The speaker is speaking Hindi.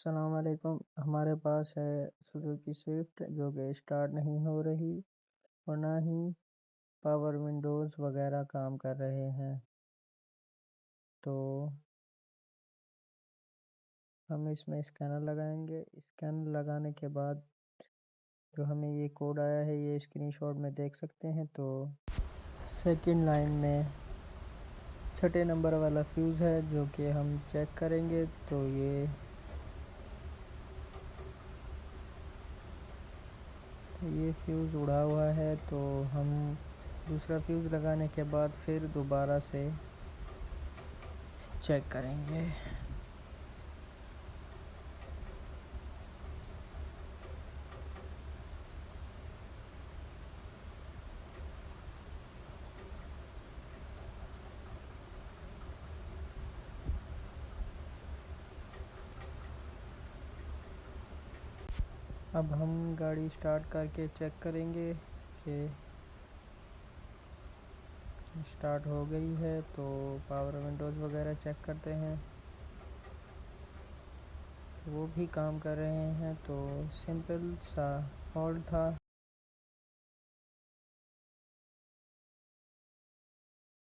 अस्सलाम वालेकुम। हमारे पास है सुजुकी स्विफ्ट जो कि स्टार्ट नहीं हो रही और ना ही पावर विंडोज़ वगैरह काम कर रहे हैं। तो हम इसमें स्कैनर लगाएंगे। स्कैनर लगाने के बाद जो हमें ये कोड आया है ये स्क्रीनशॉट में देख सकते हैं। तो सेकंड लाइन में छठे नंबर वाला फ्यूज़ है जो कि हम चेक करेंगे। तो ये फ्यूज़ उड़ा हुआ है। तो हम दूसरा फ्यूज़ लगाने के बाद फिर दोबारा से चेक करेंगे। अब हम गाड़ी स्टार्ट करके चेक करेंगे कि स्टार्ट हो गई है। तो पावर विंडोज़ वगैरह चेक करते हैं, वो भी काम कर रहे हैं। तो सिंपल सा फॉल्ट था।